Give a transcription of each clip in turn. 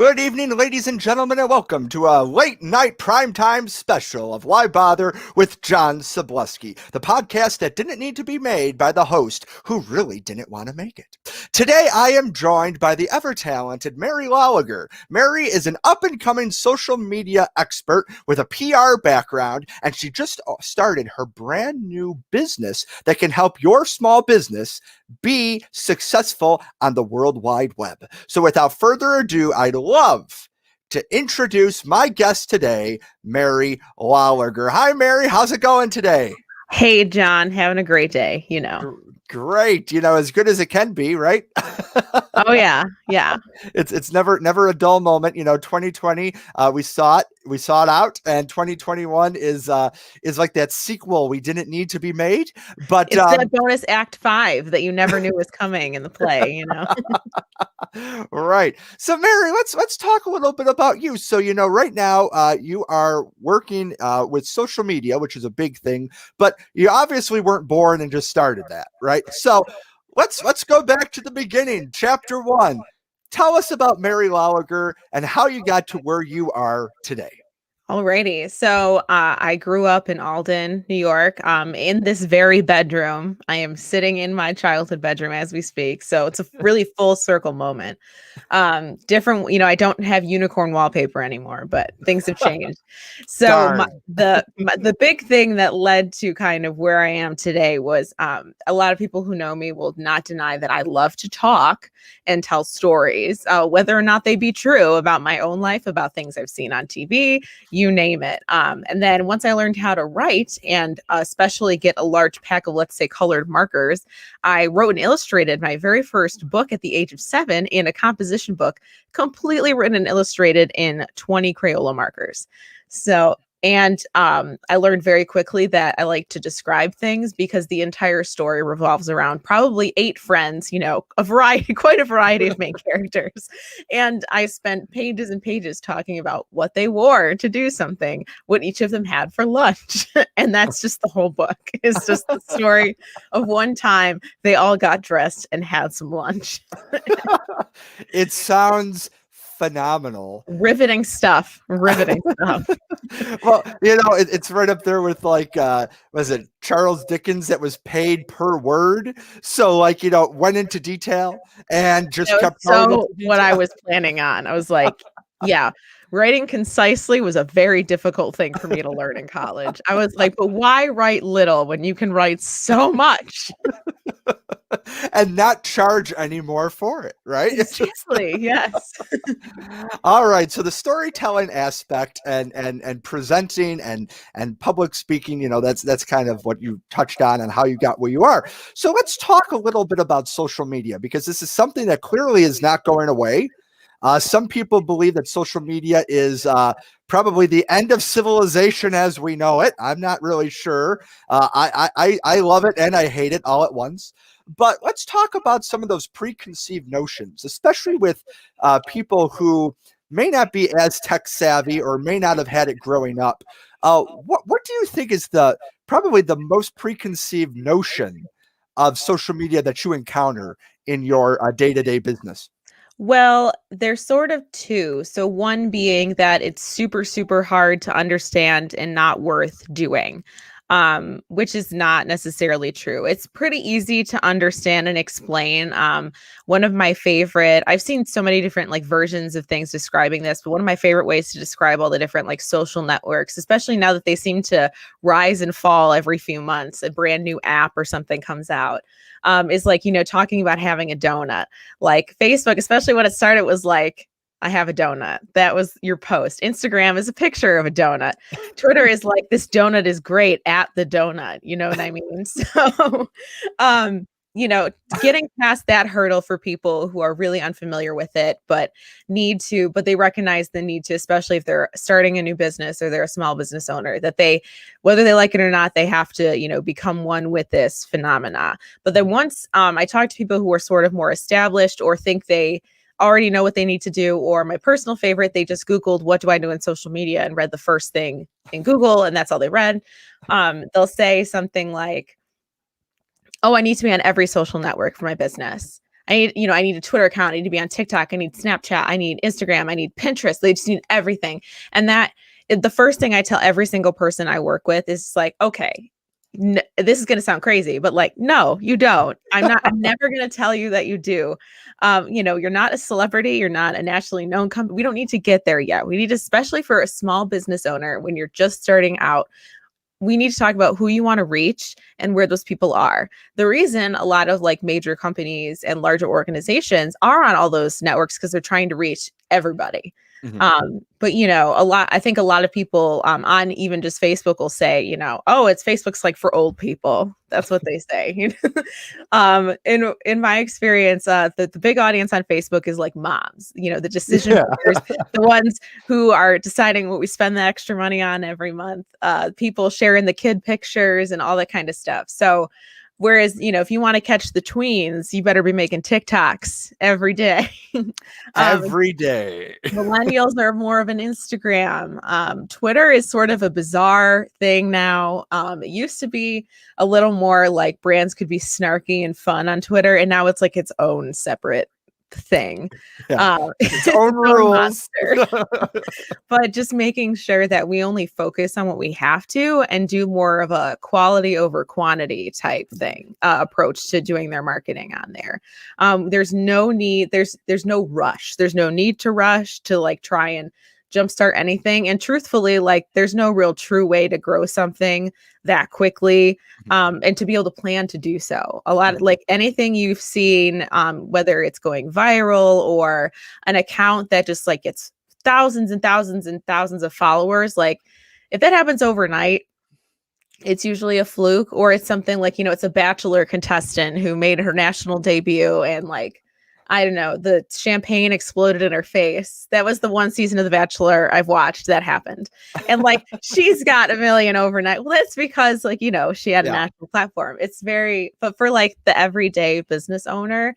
Good evening, ladies and gentlemen, and welcome to a late night primetime special of Why Bother with John Szablewski, the podcast that didn't need to be made by the host who really didn't want to make it. Today, I am joined by the ever-talented Mary Loliger. Mary is an up-and-coming social media expert with a PR background, and she just started her brand new business that can help your small business be successful on the World Wide Web. So without further ado, I'd love to introduce my guest today, Mary Loliger. Hi, Mary. How's it going today? Hey, John. Having a great day, Great. As good as it can be, right? Oh, yeah. Yeah. It's never a dull moment. 2020, we saw it out, and 2021 is like that sequel we didn't need to be made. But it's that bonus Act 5 that you never knew was coming in the play, Right. So, Mary, let's talk a little bit about you. So, right now, you are working with social media, which is a big thing, but you obviously weren't born and just started that, right? So, let's go back to the beginning. Chapter 1. Tell us about Mary Loliger and how you got to where you are today. Alrighty. So I grew up in Alden, New York, in this very bedroom. I am sitting in my childhood bedroom as we speak. So it's a really full circle moment. Different, I don't have unicorn wallpaper anymore, but things have changed. So the big thing that led to kind of where I am today was a lot of people who know me will not deny that I love to talk and tell stories, whether or not they be true about my own life, about things I've seen on TV, you name it. And then once I learned how to write and especially get a large pack of, let's say, colored markers, I wrote and illustrated my very first book at the age of 7 in a composition book, completely written and illustrated in 20 Crayola markers. And I learned very quickly that I like to describe things because the entire story revolves around probably 8 friends, quite a variety of main characters. And I spent pages and pages talking about what they wore to do something, what each of them had for lunch. And that's just the whole book. It's just the story of one time they all got dressed and had some lunch. It sounds phenomenal. Riveting stuff. Well, it's right up there with was it Charles Dickens that was paid per word? So went into detail and just kept so what I was planning on. I was like, yeah, writing concisely was a very difficult thing for me to learn in college. I was like, but why write little when you can write so much? And not charge anymore for it, right? Seriously, yes. All right. So the storytelling aspect and presenting and public speaking, that's kind of what you touched on and how you got where you are. So let's talk a little bit about social media, because this is something that clearly is not going away. Some people believe that social media is probably the end of civilization as we know it. I'm not really sure. I love it and I hate it all at once. But let's talk about some of those preconceived notions, especially with people who may not be as tech savvy or may not have had it growing up. What do you think is probably the most preconceived notion of social media that you encounter in your day-to-day business? Well, there's sort of two. So one being that it's super, super hard to understand and not worth doing, which is not necessarily true. It's pretty easy to understand and explain. One of my favorite, I've seen so many different versions of things describing this, but one of my favorite ways to describe all the different social networks, especially now that they seem to rise and fall every few months, a brand new app or something comes out. Is talking about having a donut. Like Facebook, especially when it started, was like, I have a donut. That was your post. Instagram is a picture of a donut. Twitter is like, this donut is great at the donut. You know what I mean? So, getting past that hurdle for people who are really unfamiliar with it, but they recognize the need to, especially if they're starting a new business or they're a small business owner, that whether they like it or not, they have to, become one with this phenomena. But then once I talk to people who are sort of more established or think they already know what they need to do, or my personal favorite, they just Googled, what do I do in social media, and read the first thing in Google, and that's all they read. They'll say something like, oh, I need to be on every social network for my business. I need a Twitter account. I need to be on TikTok. I need Snapchat. I need Instagram. I need Pinterest. They just need everything. And the first thing I tell every single person I work with is like, okay, this is going to sound crazy, but like, no, you don't. I'm never going to tell you that you do. You're not a celebrity. You're not a nationally known company. We don't need to get there yet. We need, especially for a small business owner, when you're just starting out, we need to talk about who you want to reach and where those people are. The reason a lot of like major companies and larger organizations are on all those networks because they're trying to reach everybody. But I think a lot of people on even just Facebook will say, oh, Facebook's like for old people. That's what they say. In my experience, the big audience on Facebook is like moms, the decision makers, the ones who are deciding what we spend the extra money on every month, people sharing the kid pictures and all that kind of stuff. So whereas, if you want to catch the tweens, you better be making TikToks every day. Every day. Millennials are more of an Instagram. Twitter is sort of a bizarre thing now. It used to be a little more like brands could be snarky and fun on Twitter, and now it's like its own separate thing. Its own rules. But just making sure that we only focus on what we have to and do more of a quality over quantity type thing approach to doing their marketing on there. There's no need, there's no rush. There's no need to rush to like try and jumpstart anything. And truthfully, like there's no real true way to grow something that quickly and to be able to plan to do so. A lot of like anything you've seen, whether it's going viral or an account that just like gets thousands and thousands and thousands of followers, like if that happens overnight, it's usually a fluke, or it's something like, it's a Bachelor contestant who made her national debut and like, I don't know, the champagne exploded in her face. That was the one season of The Bachelor I've watched that happened. And like, she's got 1 million overnight. Well, that's because like, she had a national platform. But for like the everyday business owner,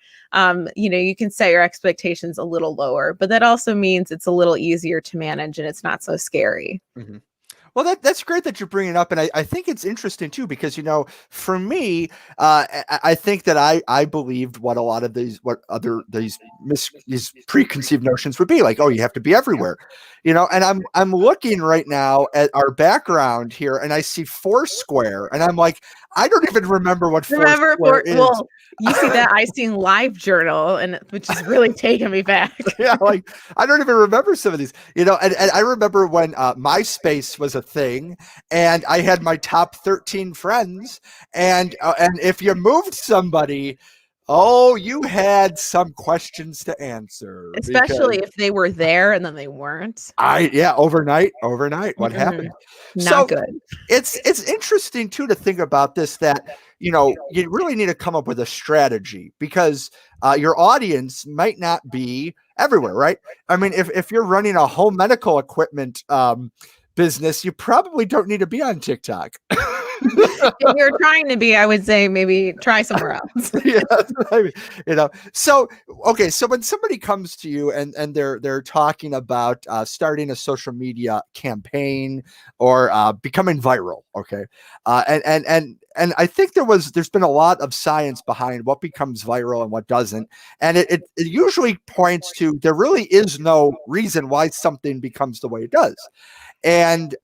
you can set your expectations a little lower, but that also means it's a little easier to manage and it's not so scary. Mm-hmm. Well, that's great that you're bringing it up. And I think it's interesting, too, because, for me, I think that I believed what a lot of these preconceived notions would be like, oh, you have to be everywhere, and I'm looking right now at our background here and I see Foursquare and I'm like, I don't even remember what Foursquare is. Well, you see that I seen LiveJournal, and which is really taking me back. Like I don't even remember some of these, and I remember when MySpace was a thing, and I had my top 13 friends, and if you moved somebody, you had some questions to answer, especially if they were there and then they weren't. Overnight. What happened? Not good. It's interesting too to think about this, that you really need to come up with a strategy, because your audience might not be everywhere, right? I mean, if you're running a home medical equipment business, you probably don't need to be on TikTok. If you're trying to be, I would say maybe try somewhere else. So when somebody comes to you and they're talking about starting a social media campaign or becoming viral, and I think there's been a lot of science behind what becomes viral and what doesn't, and it usually points to there really is no reason why something becomes the way it does. And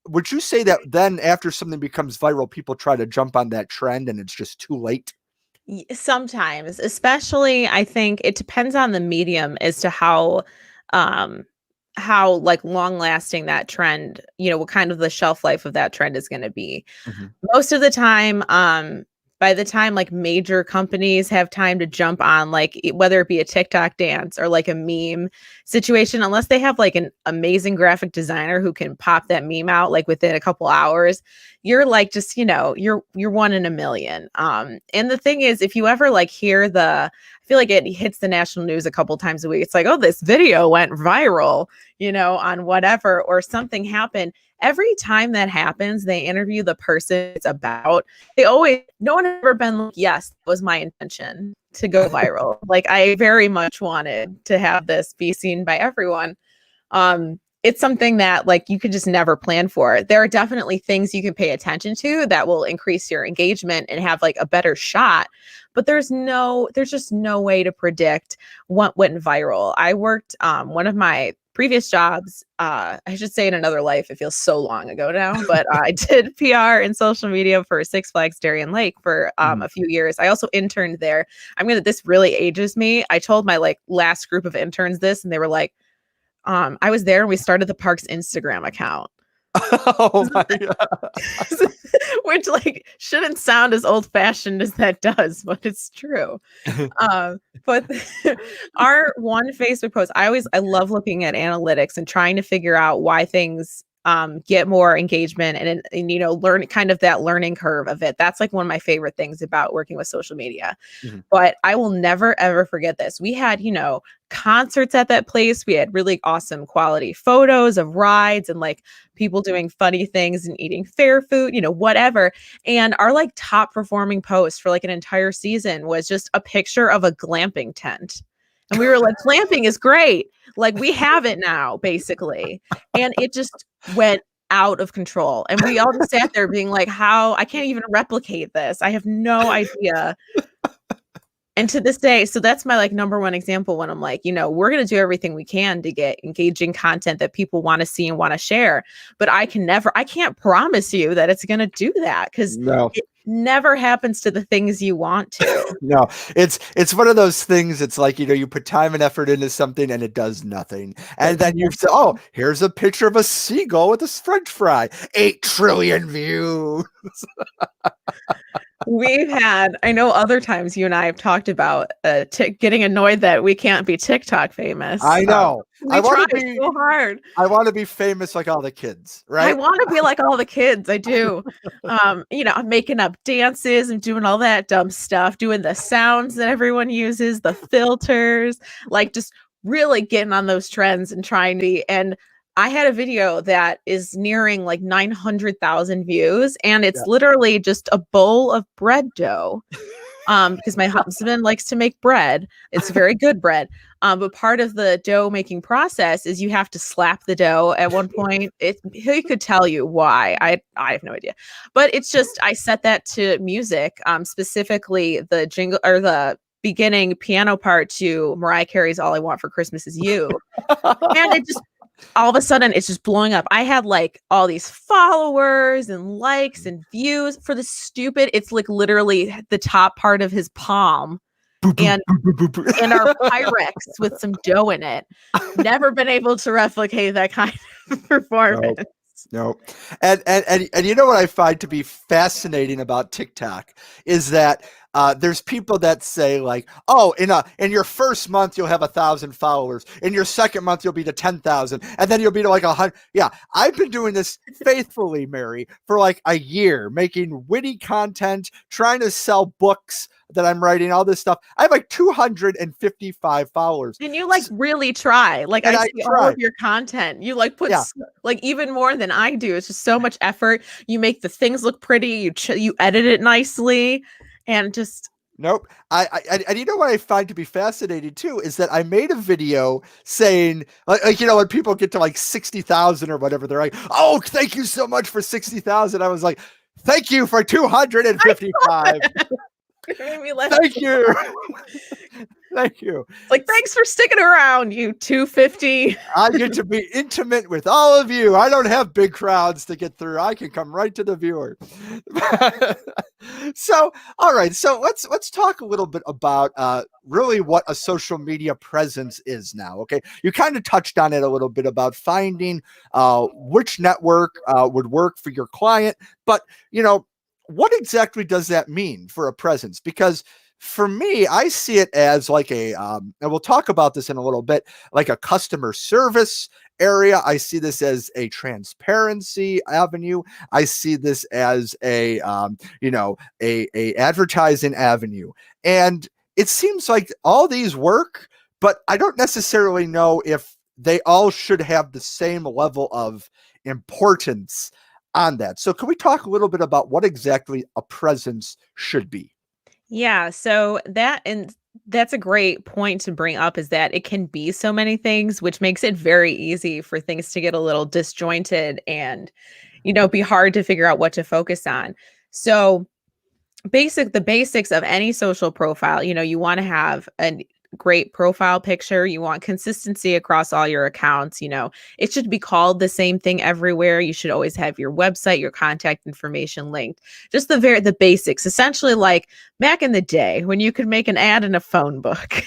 would you say that then after something becomes viral, people try to jump on that trend and it's just too late? Sometimes, especially I think it depends on the medium as to how like long lasting that trend, what kind of the shelf life of that trend is going to be. Most of the time, by the time like major companies have time to jump on, like whether it be a TikTok dance or like a meme situation, unless they have like an amazing graphic designer who can pop that meme out like within a couple hours, you're like just, you're 1 in a million. And the thing is, if you ever like hear I feel like it hits the national news a couple times a week. It's like, oh, this video went viral, on whatever, or something happened. Every time that happens, they interview the person it's about. No one has ever been like, yes, that was my intention to go viral. Like I very much wanted to have this be seen by everyone. it's something that like you could just never plan for. There are definitely things you can pay attention to that will increase your engagement and have like a better shot. But there's just no way to predict what went viral. I worked one of my previous jobs, I should say in another life, it feels so long ago now, but I did PR and social media for Six Flags Darien Lake for a few years. I also interned there. This really ages me. I told my like last group of interns this and they were like, I was there and we started the park's Instagram account. Oh my God. Which like shouldn't sound as old fashioned as that does, but it's true. But our one Facebook post, I love looking at analytics and trying to figure out why things get more engagement and you know, learn kind of that learning curve of it. That's like one of my favorite things about working with social media. But I will never ever forget this. We had, you know, concerts at that place. We had really awesome quality photos of rides and like people doing funny things and eating fair food, you know, whatever. And our like top performing post for like an entire season was just a picture of a glamping tent. And we were like, glamping is great. Like we have it now, basically. And it just went out of control. And we all just sat there being like, how I can't even replicate this. I have no idea. And to this day, so that's my like number one example when I'm like, you know, we're going to do everything we can to get engaging content that people want to see and want to share. But I can't promise you that it's going to do that because it never happens to the things you want to. No, it's one of those things. It's like, you know, you put time and effort into something and it does nothing. And then you say, oh, here's a picture of a seagull with a French fry, 8 trillion views. I know other times you and I have talked about getting annoyed that we can't be TikTok famous. I know. I want to be so hard. I want to be famous like all the kids, right? I want to be like all the kids. I do. You know, I'm making up dances and doing all that dumb stuff, doing the sounds that everyone uses, the filters, like just really getting on those trends and trying to be. And I had a video that is nearing like 900,000 views, and it's literally just a bowl of bread dough. Because my husband likes to make bread. It's very good bread. But part of the dough making process is you have to slap the dough at one point. He could tell you why. I have no idea. But it's just, I set that to music, specifically the jingle or the beginning piano part to Mariah Carey's All I Want for Christmas Is You. And it just, all of a sudden it's just blowing up. I had like all these followers and likes and views for the stupid. It's like literally the top part of his palm and our Pyrex with some dough in it. Never been able to replicate that kind of performance. No. And you know what I find to be fascinating about TikTok is that there's people that say like, oh, in your first month you'll have 1,000 followers, in your second month you'll be to 10,000, and then you'll be to like 100. Yeah, I've been doing this faithfully, Mary, for like a year, making witty content, trying to sell books that I'm writing, all this stuff. I have like 255 followers. And you like really try. Like I see all of your content. You like put like even more than I do. It's just so much effort. You make the things look pretty. You edit it nicely. And just nope. And you know what I find to be fascinating too is that I made a video saying like you know, when people get to like 60,000 or whatever, they're like, oh, thank you so much for 60,000. I was like, thank you for 255. Thank you. Thank you. Like, thanks for sticking around, you 250. I get to be intimate with all of you. I don't have big crowds to get through. I can come right to the viewer. So, all right. So let's talk a little bit about really what a social media presence is now. Okay. You kind of touched on it a little bit about finding which network would work for your client. But, you know, what exactly does that mean for a presence? Because for me, I see it as like and we'll talk about this in a little bit, like a customer service area. I see this as a transparency avenue. I see this as a advertising avenue. And it seems like all these work, but I don't necessarily know if they all should have the same level of importance on that. So can we talk a little bit about what exactly a presence should be? Yeah, so that and That's a great point to bring up, is that it can be so many things, which makes it very easy for things to get a little disjointed and, be hard to figure out what to focus on. So, the basics of any social profile, you want to have a great profile picture. You want consistency across all your accounts. It should be called the same thing everywhere. You should always have your website, your contact information linked. Just the basics, essentially, like back in the day when you could make an ad in a phone book.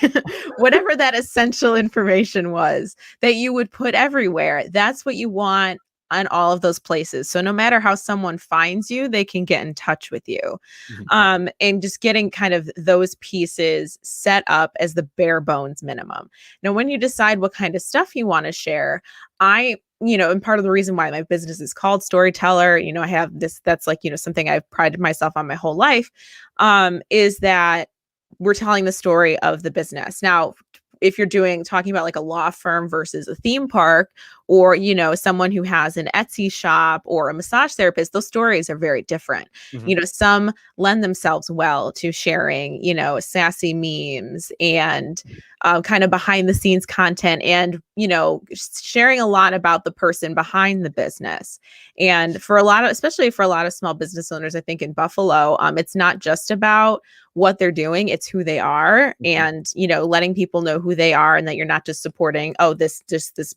Whatever that essential information was that you would put everywhere, that's what you want on all of those places. So no matter how someone finds you, they can get in touch with you. Mhm. And just getting kind of those pieces set up as the bare bones minimum. Now, when you decide what kind of stuff you want to share, and part of the reason why my business is called Storyteller, I have this, that's like, something I've prided myself on my whole life, is that we're telling the story of the business. Now, if you're talking about like a law firm versus a theme park, or someone who has an Etsy shop or a massage therapist, those stories are very different. Mhm. Some lend themselves well to sharing sassy memes and kind of behind the scenes content, and sharing a lot about the person behind the business. And especially for a lot of small business owners, I think in Buffalo, it's not just about what they're doing, it's who they are. Mhm. And letting people know who they are, and that you're not just supporting this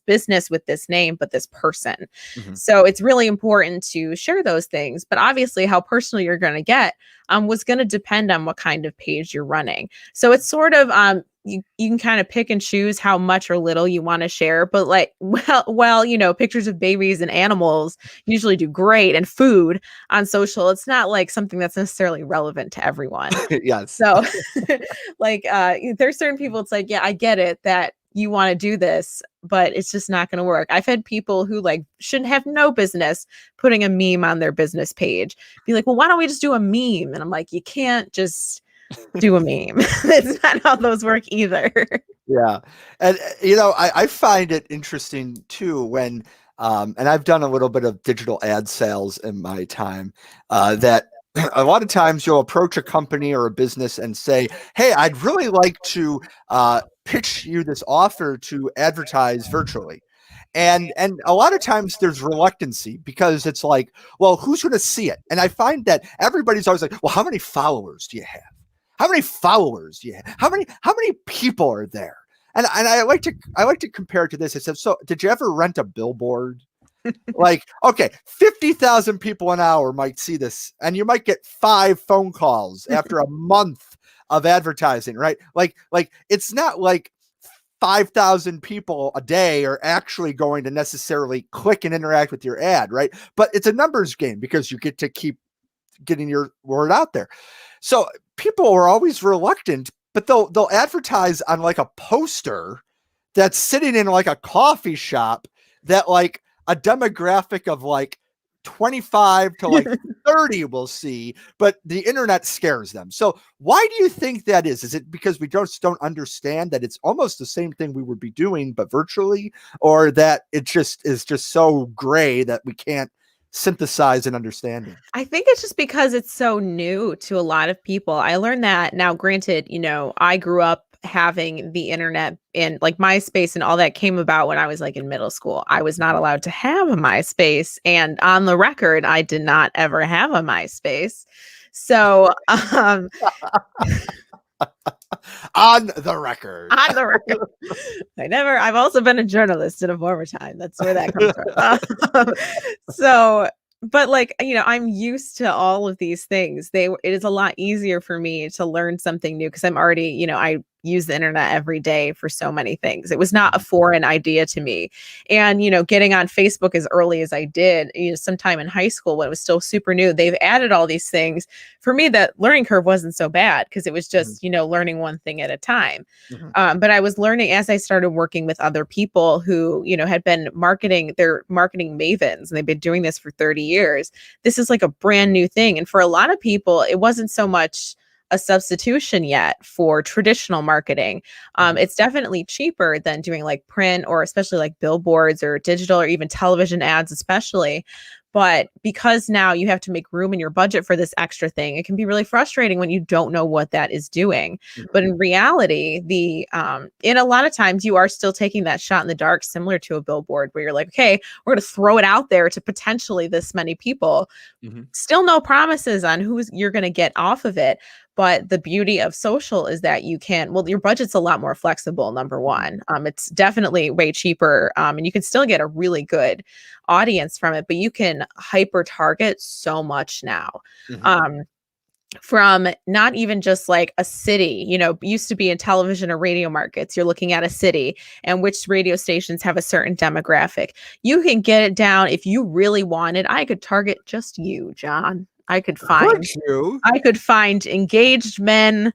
business with this name, but this person. Mhm. So it's really important to share those things, but obviously how personal you're going to get was going to depend on what kind of page you're running. So it's sort of you can kind of pick and choose how much or little you want to share, but like, pictures of babies and animals usually do great, and food on social, it's not like something that's necessarily relevant to everyone. Yes. So like there's certain people, it's like, yeah, I get it that you want to do this, but it's just not going to work. I've had people who like shouldn't have no business putting a meme on their business page be like, well, why don't we just do a meme? And I'm like, you can't just do a meme. That's not how those work either. Yeah. And, I find it interesting too when, and I've done a little bit of digital ad sales in my time, that a lot of times you'll approach a company or a business and say, hey, I'd really like to pitch you this offer to advertise virtually. And a lot of times there's reluctancy because it's like, well, who's going to see it? And I find that everybody's always like, well, how many followers do you have? How many followers do you have? How many people are there? And I like to compare it to this. I said, so did you ever rent a billboard? Like, okay, 50,000 people an hour might see this, and you might get 5 phone calls after a month of advertising, right? Like it's not like 5,000 people a day are actually going to necessarily click and interact with your ad, right? But it's a numbers game because you get to keep getting your word out there. So people are always reluctant, but they'll advertise on like a poster that's sitting in like a coffee shop that like a demographic of like 25 to like 30 will see, but the internet scares them. So why do you think that is? Is it because we don't understand that it's almost the same thing we would be doing, but virtually, or that it just is just so gray that we can't synthesize an understanding? I think it's just because it's so new to a lot of people. I learned that now, granted, I grew up having the internet, and like MySpace and all that came about when I was like in middle school. I was not allowed to have a MySpace. And on the record, I did not ever have a MySpace. So, On the record. on the record, I've also been a journalist in a former time. That's where that comes from. So, but like, I'm used to all of these things. It is a lot easier for me to learn something new because I'm already, I use the internet every day for so many things. It was not a foreign idea to me. And, getting on Facebook as early as I did, sometime in high school when it was still super new, they've added all these things. For me, that learning curve wasn't so bad because it was just, learning one thing at a time. But I was learning as I started working with other people who, had been they're marketing mavens, and they've been doing this for 30 years. This is like a brand new thing. And for a lot of people, it wasn't so much a substitution yet for traditional marketing. It's definitely cheaper than doing like print, or especially like billboards or digital or even television ads, especially. But because now you have to make room in your budget for this extra thing, it can be really frustrating when you don't know what that is doing. But in reality, in a lot of times you are still taking that shot in the dark, similar to a billboard where you're like, okay, we're going to throw it out there to potentially this many people. Mhm. Still no promises on who you're going to get off of it. But the beauty of social is that your budget's a lot more flexible, number one. It's definitely way cheaper, and you can still get a really good audience from it, but you can hyper target so much now. Mhm. From not even just like a city, used to be in television or radio markets, you're looking at a city and which radio stations have a certain demographic. You can get it down if you really wanted. I could target just you, John. I could Could find you? I could find engaged men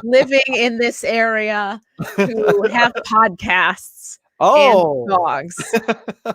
living in this area who have podcasts and Oh, dogs.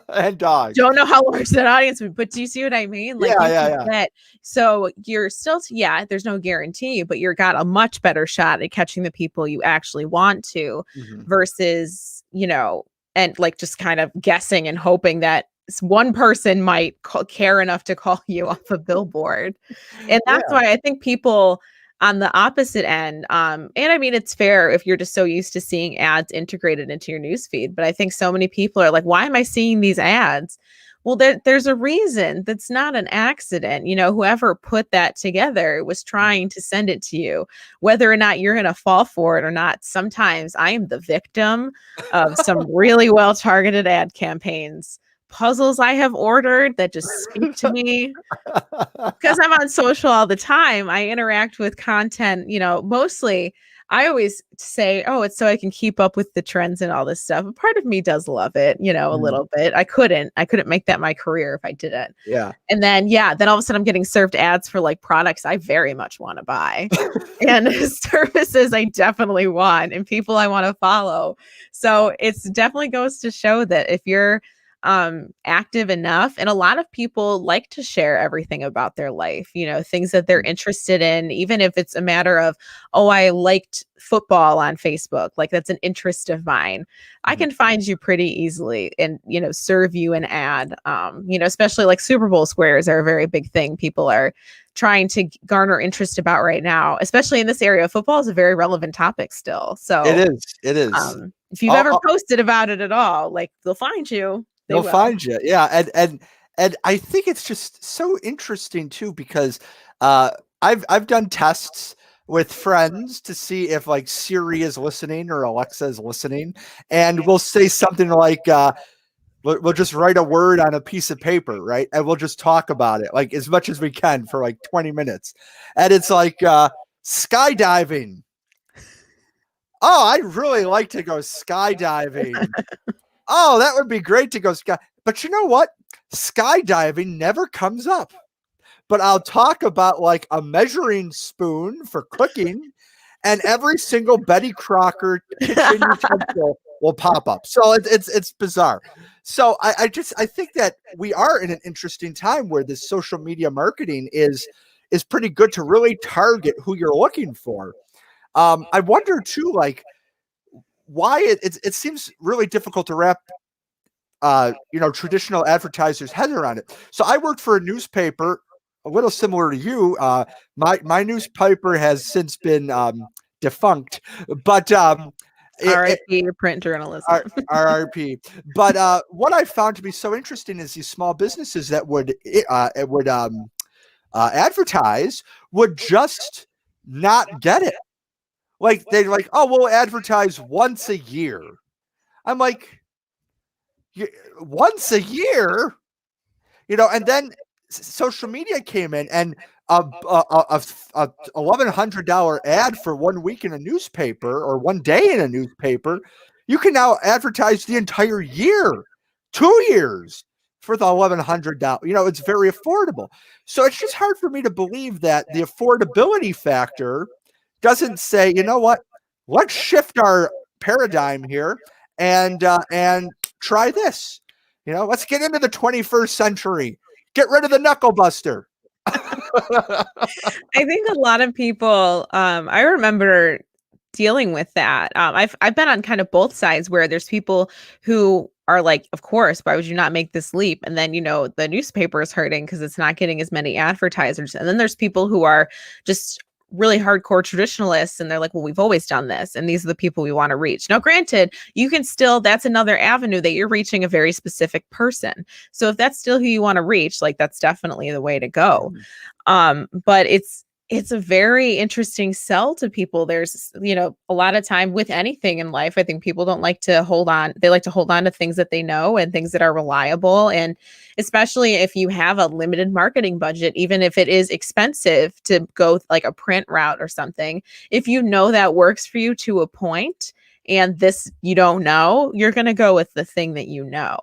and dogs. Don't know how large that audience would, but do you see what I mean? Like Yeah, you yeah, can yeah. get, so you're still, there's no guarantee, but you're got a much better shot at catching the people you actually want to Mhm. versus, and like just kind of guessing and hoping that one person might care enough to call you off a billboard. And Yeah. that's why I think people on the opposite end, and I mean, it's fair if you're just so used to seeing ads integrated into your newsfeed, but I think so many people are like, why am I seeing these ads? Well, there's a reason. That's not an accident. Whoever put that together was trying to send it to you, whether or not you're going to fall for it or not. Sometimes I am the victim of some really well targeted ad campaigns. Puzzles I have ordered that just speak to me because I'm on social all the time. I interact with content, mostly. I always say, oh, it's so I can keep up with the trends and all this stuff. A part of me does love it, a Mhm. little bit. I couldn't make that my career if I didn't. Yeah. And then, then all of a sudden I'm getting served ads for like products I very much want to buy and services I definitely want and people I want to follow. So it's definitely goes to show that if you're active enough, and a lot of people like to share everything about their life, things that they're interested in, even if it's a matter of, oh, I liked football on Facebook, like that's an interest of mine. I Mhm. can find you pretty easily and serve you an ad. Especially like Super Bowl squares are a very big thing people are trying to garner interest about right now, especially in this area. Football is a very relevant topic still. It So is. It is. if you've I'll, ever I'll- posted about it at all, like they'll find you. They they'll will. find you. Yeah, and I think it's just so interesting too because I've done tests with friends to see if like Siri is listening or Alexa is listening, and we'll say something like we'll just write a word on a piece of paper, right? And we'll just talk about it like as much as we can for like 20 minutes. And it's like skydiving. Oh, I'd really like to go skydiving. Oh, that would be great to go sky. But you know what? Skydiving never comes up. But I'll talk about like a measuring spoon for cooking, and every single Betty Crocker kitchen utensil will pop up. So it's bizarre. So I think that we are in an interesting time where this social media marketing is pretty good to really target who you're looking for. I wonder too, like why it seems really difficult to wrap traditional advertisers' heads around it. So I worked for a newspaper, a little similar to you. My newspaper has since been defunct, but RIP print journalism. RRP. But what I found to be so interesting is these small businesses that would advertise would just not get it. Like they're like, oh, we'll advertise once a year. I'm like, once a year, and then social media came in and a $1,100 ad for 1 week in a newspaper or 1 day in a newspaper, you can now advertise the entire year, 2 years for the $1,100. It's very affordable. So it's just hard for me to believe that the affordability factor doesn't say, you know what, let's shift our paradigm here and try this. Let's get into the 21st century. Get rid of the knuckle buster. I think a lot of people, I remember dealing with that. I've been on kind of both sides where there's people who are like, of course, why would you not make this leap? And then, the newspaper is hurting because it's not getting as many advertisers. And then there's people who are just really hardcore traditionalists and they're like, well, we've always done this and these are the people we want to reach. Now, granted, you can still, that's another avenue that you're reaching a very specific person. So if that's still who you want to reach, like that's definitely the way to go. But it's a very interesting sell to people. There's, a lot of time with anything in life, I think people don't like to hold on. They like to hold on to things that they know and things that are reliable. And especially if you have a limited marketing budget, even if it is expensive to go like a print route or something, if you know that works for you to a point, and this you don't know, you're going to go with the thing that you know.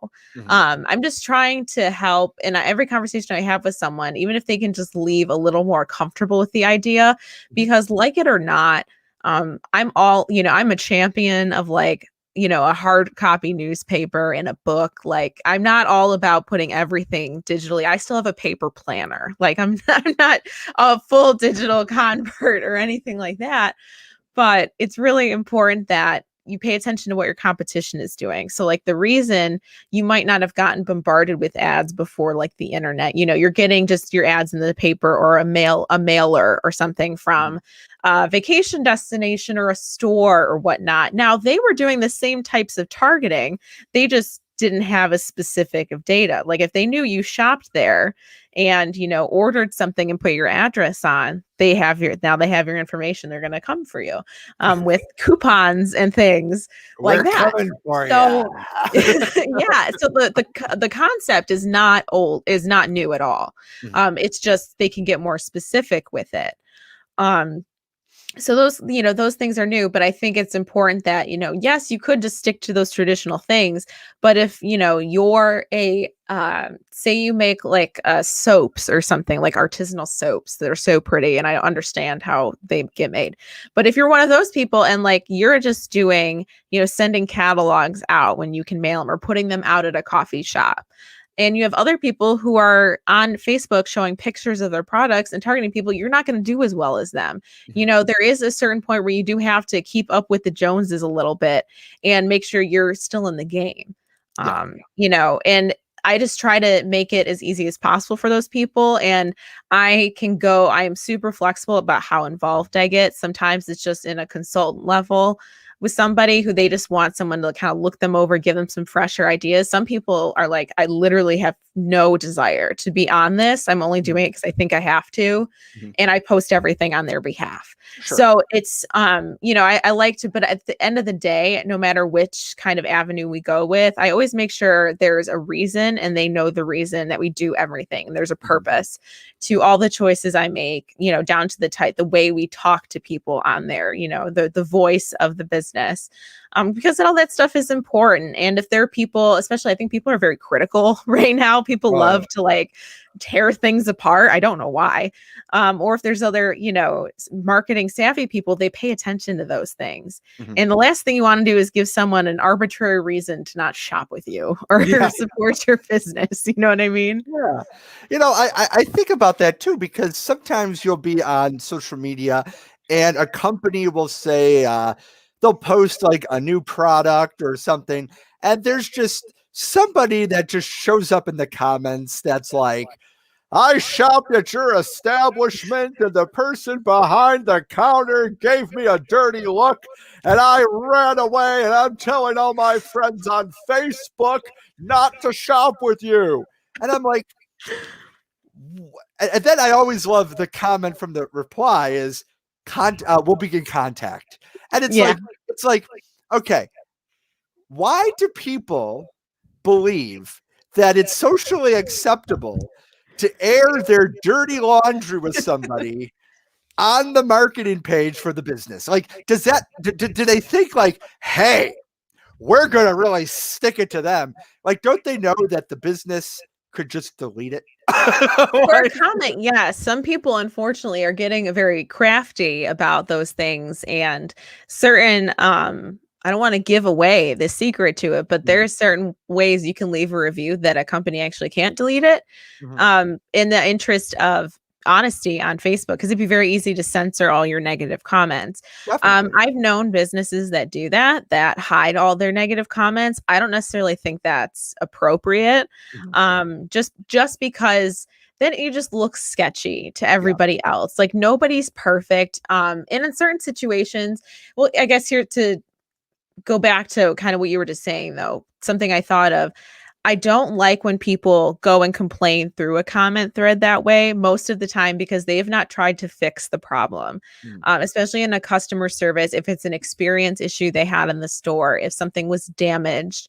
I'm just trying to help. And every conversation I have with someone, even if they can just leave a little more comfortable with the idea, because like it or not, I'm a champion of like, a hard copy newspaper and a book. Like I'm not all about putting everything digitally. I still have a paper planner. Like I'm not a full digital convert or anything like that. But it's really important that you pay attention to what your competition is doing. So like the reason you might not have gotten bombarded with ads before, like the internet, you're getting just your ads in the paper or a mailer or something from a vacation destination or a store or whatnot. Now they were doing the same types of targeting. They just didn't have a specific of data. Like if they knew you shopped there and, ordered something and put your address on, they have your information. They're going to come for you with coupons and things like that. Coming for so, yeah. So the concept is not not new at all. It's just, they can get more specific with it. So those things are new, but I think it's important that, yes, you could just stick to those traditional things, but if, you're say you make like soaps or something like artisanal soaps that are so pretty, and I understand how they get made. But if you're one of those people and like you're just doing, sending catalogs out when you can mail them or putting them out at a coffee shop, and you have other people who are on Facebook showing pictures of their products and targeting people, you're not going to do as well as them. There is a certain point where you do have to keep up with the Joneses a little bit and make sure you're still in the game. And I just try to make it as easy as possible for those people. And I am super flexible about how involved I get. Sometimes it's just in a consultant level with somebody who they just want someone to kind of look them over, give them some fresher ideas. Some people are like, I literally have no desire to be on this. I'm only doing it because I think I have to. And I post everything on their behalf. Sure. So it's, I like to, but at the end of the day, no matter which kind of avenue we go with, I always make sure there's a reason and they know the reason that we do everything. And there's a purpose to all the choices I make, down to the way we talk to people on there, the voice of the business, because all that stuff is important. And if there are people, especially, I think people are very critical right now. People love to like tear things apart. I don't know why. Or if there's other, marketing savvy people, they pay attention to those things. And the last thing you want to do is give someone an arbitrary reason to not shop with you or support your business. You know what I mean? Yeah. I think about that too, because sometimes you'll be on social media and a company will say, they'll post like a new product or something, and there's just somebody that just shows up in the comments that's like, I shopped at your establishment and the person behind the counter gave me a dirty look and I ran away and I'm telling all my friends on Facebook not to shop with you. And I'm like, and then I always love the comment from the reply is, we'll begin contact. And it's like, okay, why do people believe that it's socially acceptable to air their dirty laundry with somebody on the marketing page for the business? Like, do they think like, hey, we're going to really stick it to them? Like, don't they know that the business could just delete it? For a comment, yeah. Some people, unfortunately, are getting very crafty about those things, and certain. I don't want to give away the secret to it, but there are certain ways you can leave a review that a company actually can't delete it. In the interest of honesty on Facebook, because it'd be very easy to censor all your negative comments. Definitely. I've known businesses that do that hide all their negative comments. I don't necessarily think that's appropriate. Mhm. Just because then you just look sketchy to Yeah. everybody else. Like nobody's perfect. And in certain situations, well, I guess here to go back to kind of what you were just saying though, something I thought of. I don't like when people go and complain through a comment thread that way most of the time because they have not tried to fix the problem, Mm. especially in a customer service. If it's an experience issue they had in the store, if something was damaged,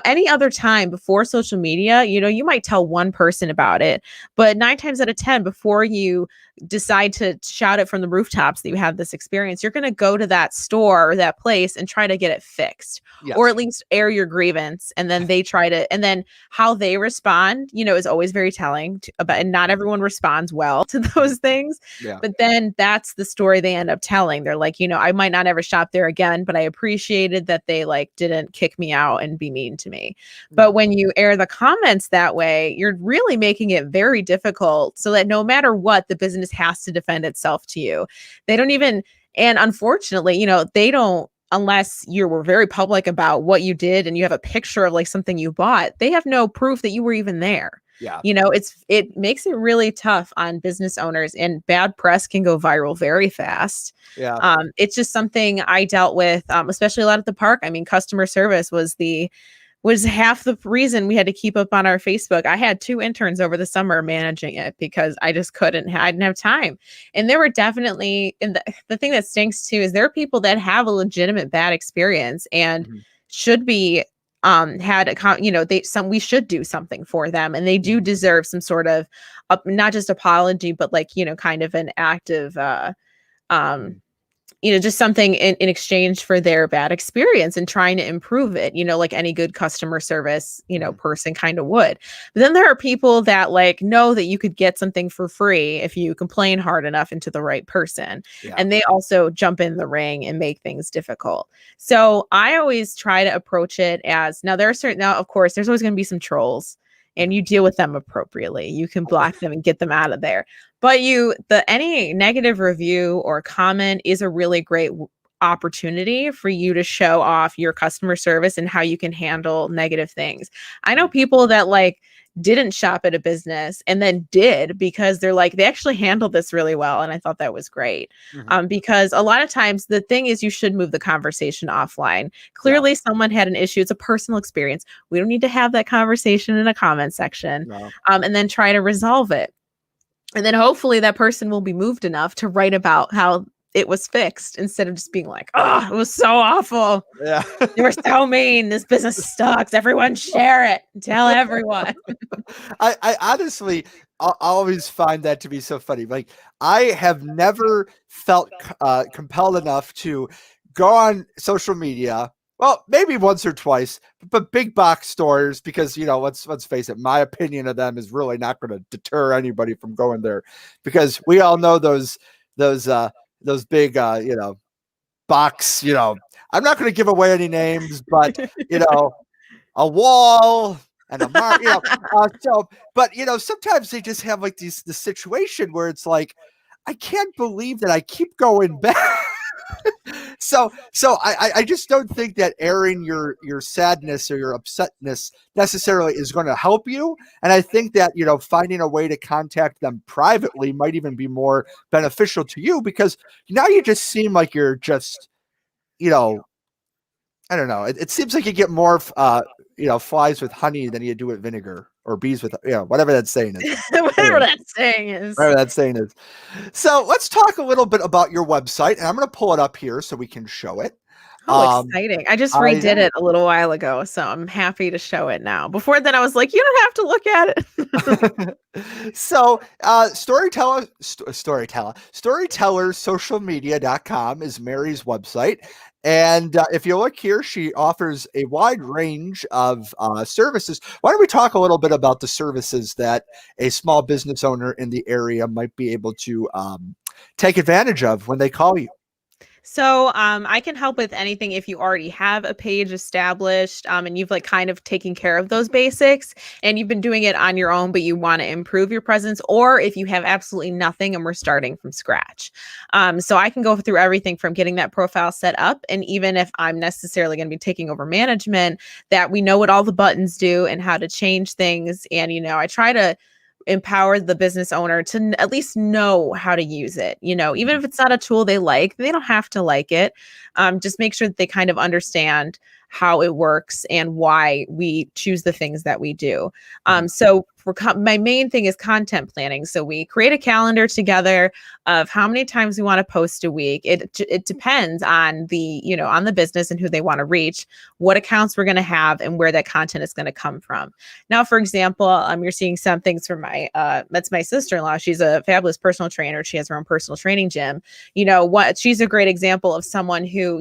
any other time before social media, you might tell one person about it, but 9 times out of 10, before you decide to shout it from the rooftops that you had this experience, you're going to go to that store or that place and try to get it fixed or Yes. at least air your grievance. And then and then how they respond, is always very telling about, and not everyone responds well to those things. Yeah. But then that's the story they end up telling. They're like, I might not ever shop there again, but I appreciated that they like didn't kick me out and be mean to me. But when you air the comments that way, you're really making it very difficult so that no matter what, the business has to defend itself to you. They don't even, and unfortunately, they don't, unless you were very public about what you did and you have a picture of like something you bought, they have no proof that you were even there. Yeah. It makes it really tough on business owners, and bad press can go viral very fast. Yeah. It's just something I dealt with, especially a lot at the park. I mean, customer service was half the reason we had to keep up on our Facebook. I had 2 interns over the summer managing it because I just I didn't have time. And there were definitely, and the thing that stinks too is there are people that have a legitimate bad experience and Mhm. should be we should do something for them, and they do Mhm. deserve some sort of not just apology, but like kind of an active um Mhm. just something in exchange for their bad experience and trying to improve it, like any good customer service, Mhm. person kind of would. But then there are people that like know that you could get something for free if you complain hard enough into the right person. Yeah. And they also jump in the ring and make things difficult. So I always try to approach it as now, of course, there's always going to be some trolls and Mhm. you deal with them appropriately. You can block them and get them out of there. But any negative review or comment is a really great opportunity for you to show off your customer service and how you can handle negative things. I know people that like didn't shop at a business and then did because they're like, they actually handled this really well. And I thought that was great. Mhm. Because a lot of times the thing is you should move the conversation offline. Yeah. Clearly someone had an issue. It's a personal experience. We don't need to have that conversation in a comment section, No. and then try to resolve it. And then hopefully that person will be moved enough to write about how it was fixed instead of just being like, oh, it was so awful. Yeah. They were so mean. This business sucks. Everyone share it. Tell everyone. I honestly, I always find that to be so funny. Like, I have never felt compelled enough to go on social media. Well, maybe once or twice, but big box stores, because let's face it, my opinion of them is really not going to deter anybody from going there, because we all know those big box. I'm not going to give away any names, but you know a wall and a mark, but sometimes they just have like the situation where it's like, I can't believe that I keep going back. So I just don't think that airing your sadness or your upsetness necessarily is going to help you. And I think that, finding a way to contact them privately might even be more beneficial to you, because now you just seem like you're just, I don't know. It seems like you get more, flies with honey than you do with vinegar, or bees with, whatever that saying is. Whatever Anyway, that saying is. whatever that saying is. So let's talk a little bit about your website, and I'm going to pull it up here so we can show it. Oh, exciting. I just I redid know. it a little while ago, so I'm happy to show it now. Before then, I was like, you don't have to look at it. So, storytellersocialmedia.com is Mary's website. And if you look here, she offers a wide range of services. Why don't we talk a little bit about the services that a small business owner in the area might be able to take advantage of when they call you? So I can help with anything if you already have a page established and you've like kind of taken care of those basics and you've been doing it on your own, but you want to improve your presence, or if you have absolutely nothing and we're starting from scratch. So I can go through everything from getting that profile set up. And even if I'm necessarily going to be taking over management, that we know what all the buttons do and how to change things. And, I try to empower the business owner to at least know how to use it. Even if it's not a tool they like, they don't have to like it. Just make sure that they kind of understand how it works and why we choose the things that we do. So my main thing is content planning. So we create a calendar together of how many times we want to post a week. It depends on on the business and who they want to reach, what accounts we're going to have, and where that content is going to come from. Now, for example, you're seeing some things from that's my sister-in-law. She's a fabulous personal trainer. She has her own personal training gym. She's a great example of someone who,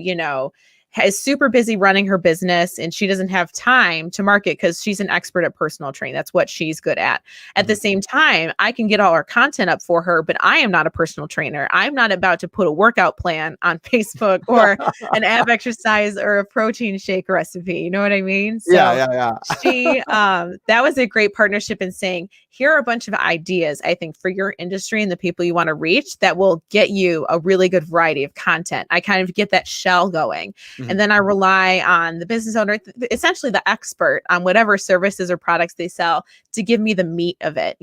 is super busy running her business and she doesn't have time to market because she's an expert at personal training. That's what she's good at. At the same time, I can get all our content up for her, but I am not a personal trainer. I'm not about to put a workout plan on Facebook or an ab exercise or a protein shake recipe. You know what I mean? So Yeah. she, that was a great partnership in saying, here are a bunch of ideas, I think, for your industry and the people you want to reach that will get you a really good variety of content. I kind of get that shell going. And then I rely on the business owner, essentially the expert on whatever services or products they sell, to give me the meat of it,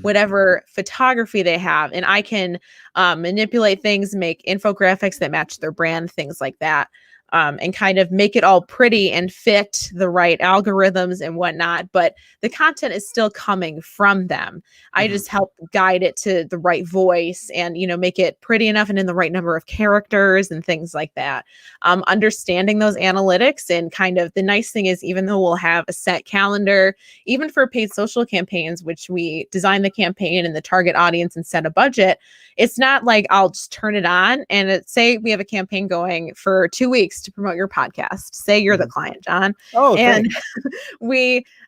whatever photography they have. And I can manipulate things, make infographics that match their brand, things like that. And kind of make it all pretty and fit the right algorithms and whatnot. But the content is still coming from them. I just help guide it to the right voice and, make it pretty enough and in the right number of characters and things like that. Understanding those analytics, and kind of the nice thing is, even though we'll have a set calendar, even for paid social campaigns, which we design the campaign and the target audience and set a budget, it's not like I'll just turn it on and say we have a campaign going for 2 weeks to promote your podcast. Say you're the client, John. Oh, and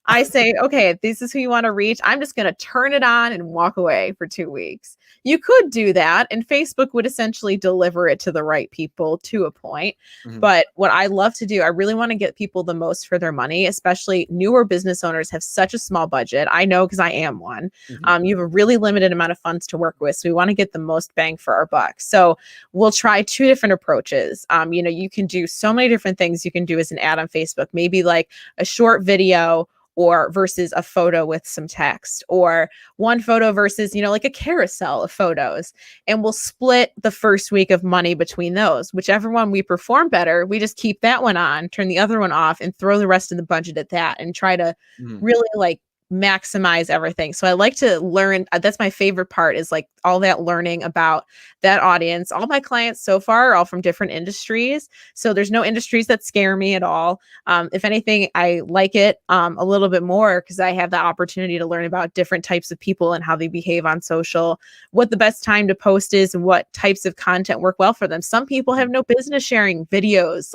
I say, okay, this is who you want to reach. I'm just going to turn it on and walk away for 2 weeks. You could do that, and Facebook would essentially deliver it to the right people to a point. But what I love to do, I really want to get people the most for their money, especially newer business owners have such a small budget. I know, because I am one. You have a really limited amount of funds to work with. So we want to get the most bang for our buck. So we'll try 2 different approaches. You can do so many different things you can do as an ad on Facebook, maybe like a short video or versus a photo with some text, or one photo versus, like a carousel of photos. And we'll split the first week of money between those. Whichever one we perform better, we just keep that one on, turn the other one off, and throw the rest of the budget at that, and try to really maximize everything. So I like to learn. That's my favorite part, is like all that learning about that audience. All my clients so far are all from different industries. So there's no industries that scare me at all. If anything, I like it a little bit more because I have the opportunity to learn about different types of people and how they behave on social, what the best time to post is, and what types of content work well for them. Some people have no business sharing videos.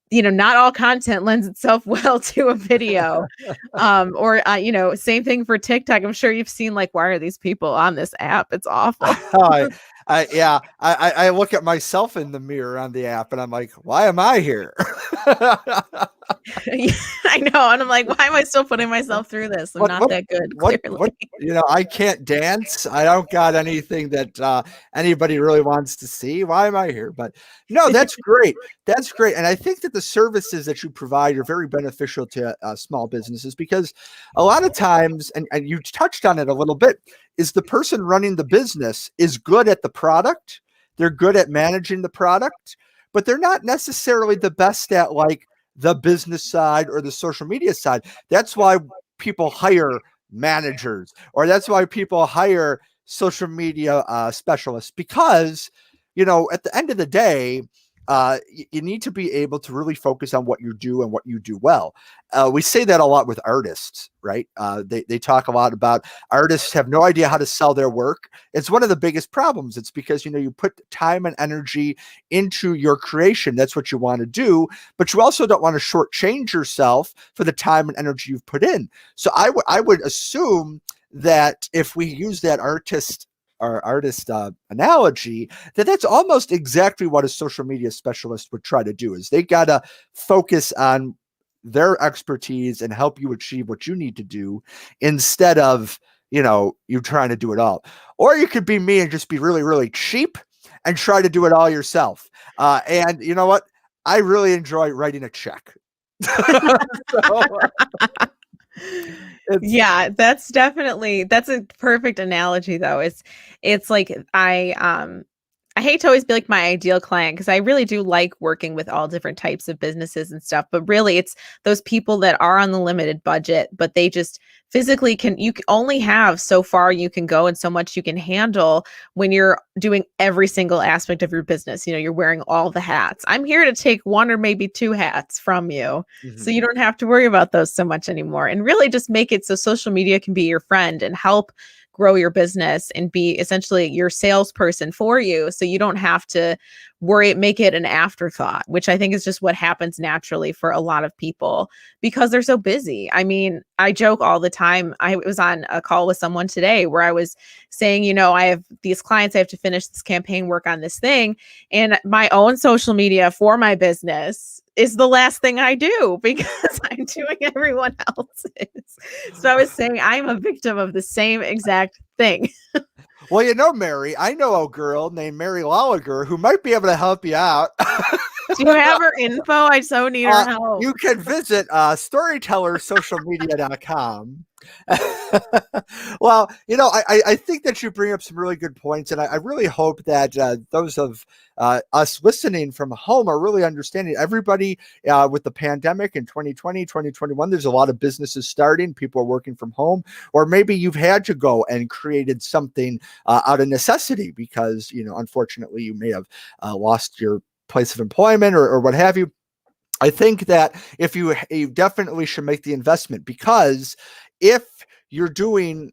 Not all content lends itself well to a video. Same thing for TikTok. I'm sure you've seen, why are these people on this app? It's awful. I look at myself in the mirror on the app and I'm like, why am I here? I know. And I'm like, why am I still putting myself through this? I'm not that good, clearly. I can't dance. I don't got anything that anybody really wants to see. Why am I here? But no, that's great. That's great. And I think that the services that you provide are very beneficial to small businesses, because a lot of times, and you touched on it a little bit, is the person running the business is good at the product. They're good at managing the product, but they're not necessarily the best at the business side or the social media side. That's why people hire managers, or that's why people hire social media specialists, because, at the end of the day, you need to be able to really focus on what you do and what you do well. We say that a lot with artists, right? They talk a lot about artists have no idea how to sell their work. It's one of the biggest problems. It's because, you put time and energy into your creation. That's what you want to do, but you also don't want to shortchange yourself for the time and energy you've put in. So I would assume that if we use that artist our artist analogy, that's almost exactly what a social media specialist would try to do. Is they gotta focus on their expertise and help you achieve what you need to do instead of you trying to do it all. Or you could be me and just be really really cheap and try to do it all yourself. And you know what? I really enjoy writing a check. So, yeah, that's a perfect analogy though. It's like I hate to always be like my ideal client because I really do like working with all different types of businesses and stuff, but really it's those people that are on the limited budget, but they just physically you can only have so far you can go and so much you can handle when you're doing every single aspect of your business. You're wearing all the hats. I'm here to take one or maybe two hats from you. So you don't have to worry about those so much anymore, and really just make it so social media can be your friend and help grow your business and be essentially your salesperson for you. So you don't have to make it an afterthought, which I think is just what happens naturally for a lot of people because they're so busy. I mean, I joke all the time. I was on a call with someone today where I was saying, I have these clients, I have to finish this campaign, work on this thing. And my own social media for my business is the last thing I do because I'm doing everyone else's. So I was saying I'm a victim of the same exact thing. Well, Mary, I know a girl named Mary Loliger who might be able to help you out. Do you have her info? I so need her help. You can visit storytellersocialmedia.com. Well, I think that you bring up some really good points, and I really hope that those of us listening from home are really understanding. Everybody with the pandemic in 2020, 2021, there's a lot of businesses starting. People are working from home, or maybe you've had to go and created something out of necessity because, unfortunately, you may have lost your place of employment or what have you. I think that if you definitely should make the investment, because if you're doing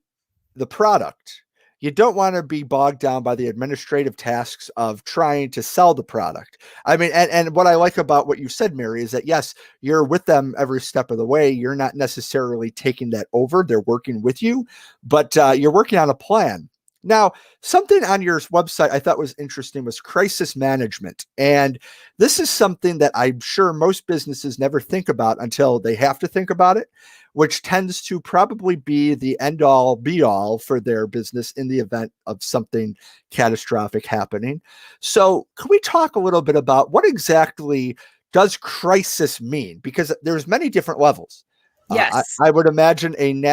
the product, you don't want to be bogged down by the administrative tasks of trying to sell the product. I mean, and what I like about what you said, Mary, is that yes, you're with them every step of the way. You're not necessarily taking that over. They're working with you, but you're working on a plan. Now, something on your website I thought was interesting was crisis management. And this is something that I'm sure most businesses never think about until they have to think about it, which tends to probably be the end all be all for their business in the event of something catastrophic happening. So can we talk a little bit about what exactly does crisis mean? Because there's many different levels. Yes. I would imagine an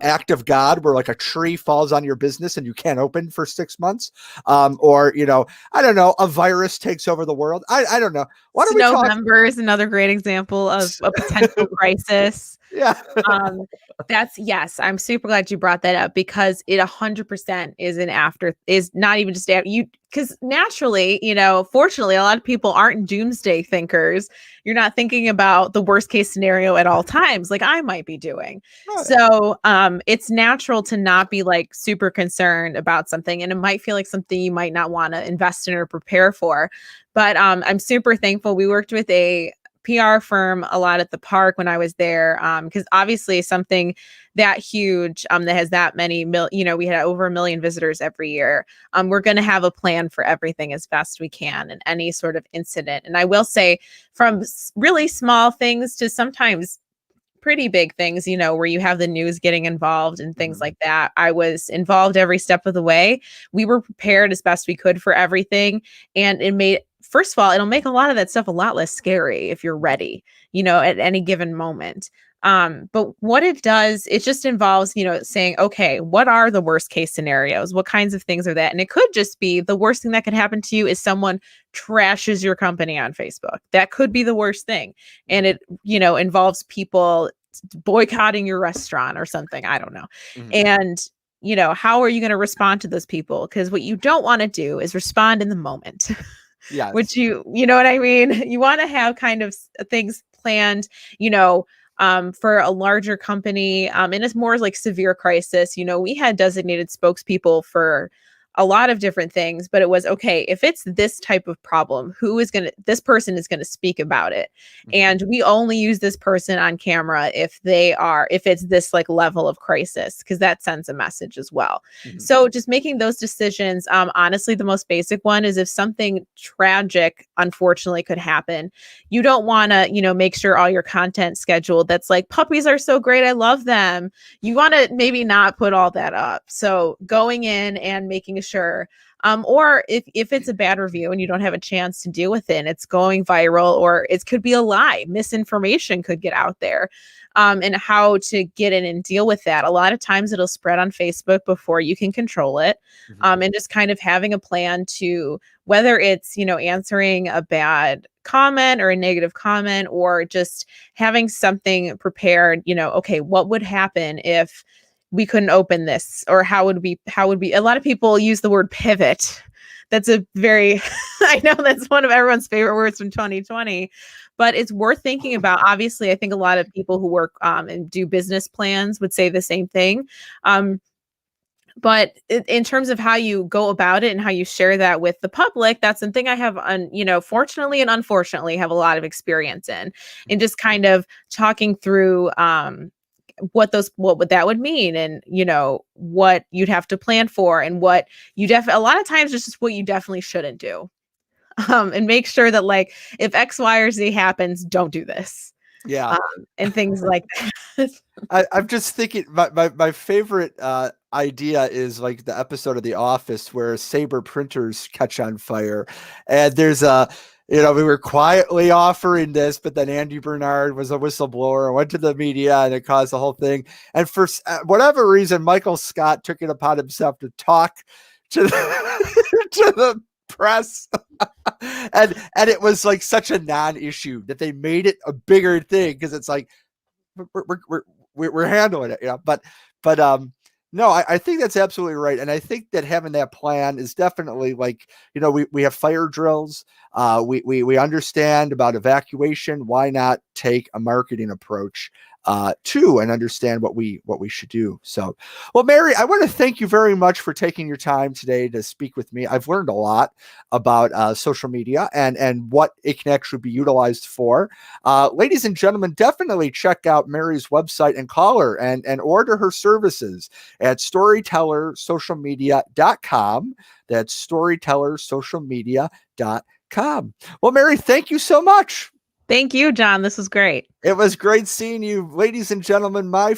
act of God where like a tree falls on your business and you can't open for 6 months. Or, I don't know, a virus takes over the world. I don't know. Why don't we talk? November is another great example of a potential crisis. Yeah. Yes, I'm super glad you brought that up because it 100% is not even just because naturally, fortunately, a lot of people aren't doomsday thinkers. You're not thinking about the worst case scenario at all times, like I might be doing. Oh, So, it's natural to not be like super concerned about something, and it might feel like something you might not want to invest in or prepare for. But I'm super thankful. We worked with a PR firm a lot at the park when I was there, because obviously something that huge, that has that many we had over 1 million visitors every year. We're going to have a plan for everything as best we can in any sort of incident. And I will say, from really small things to sometimes pretty big things, where you have the news getting involved and things like that. I was involved every step of the way. We were prepared as best we could for everything. And first of all, it'll make a lot of that stuff a lot less scary if you're ready, at any given moment. But what it does, it just involves, saying, okay, what are the worst case scenarios? What kinds of things are that? And it could just be the worst thing that could happen to you is someone trashes your company on Facebook. That could be the worst thing. And it, involves people boycotting your restaurant or something. I don't know. Mhm. And, how are you going to respond to those people? Because what you don't want to do is respond in the moment. Yes. Which you know what I mean? You want to have kind of things planned, for a larger company. And it's more like severe crisis. We had designated spokespeople for a lot of different things, but it was okay, if it's this type of problem, this person is going to speak about it. And we only use this person on camera if it's this like level of crisis, because that sends a message as well. So just making those decisions. Honestly, the most basic one is if something tragic, unfortunately, could happen, you don't want to, make sure all your content scheduled that's like, puppies are so great, I love them. You want to maybe not put all that up. So going in and making sure, or if it's a bad review and you don't have a chance to deal with it, and it's going viral, or it could be a lie, misinformation could get out there, and how to get in and deal with that. A lot of times it'll spread on Facebook before you can control it. And just kind of having a plan to, whether it's, answering a bad comment or a negative comment, or just having something prepared, okay, what would happen if we couldn't open this, or how would we, a lot of people use the word pivot. That's a very, I know that's one of everyone's favorite words from 2020, but it's worth thinking about. Obviously, I think a lot of people who work and do business plans would say the same thing. But in terms of how you go about it and how you share that with the public, that's something I have, fortunately and unfortunately, have a lot of experience in just kind of talking through what that would mean, and what you'd have to plan for, and what a lot of times it's just what you definitely shouldn't do, and make sure that, like, if X, Y, or Z happens, don't do this. And things like that. I'm just thinking my favorite idea is like the episode of The Office where Sabre printers catch on fire, and there's we were quietly offering this, but then Andy Bernard was a whistleblower and went to the media, and it caused the whole thing. And for whatever reason, Michael Scott took it upon himself to talk to to the press, and it was like such a non-issue that they made it a bigger thing, because it's like we're handling it, but no, I think that's absolutely right. And I think that having that plan is definitely, like, we have fire drills. We understand about evacuation. Why not take a marketing approach too, and understand what we should do? So, well, Mary, I want to thank you very much for taking your time today to speak with me. I've learned a lot about social media and what it can actually be utilized for. Ladies and gentlemen, definitely check out Mary's website and call her and order her services at storytellersocialmedia.com. That's storytellersocialmedia.com. Well, Mary, thank you so much. Thank you, John. This was great. It was great seeing you. Ladies and gentlemen, my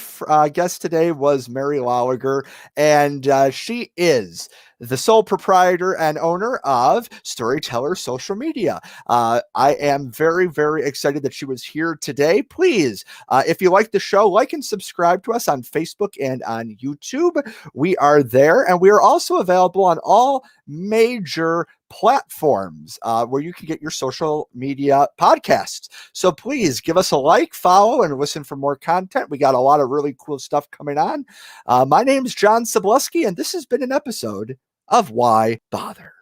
guest today was Mary Loliger, and she is the sole proprietor and owner of Storyteller Social Media. I am very, very excited that she was here today. Please, if you like the show, like and subscribe to us on Facebook and on YouTube. We are there, and we are also available on all major platforms where you can get your social media podcasts. So please give us a like, follow, and listen for more content. We got a lot of really cool stuff coming on. My name is John Szablewski, and this has been an episode of Why Bother?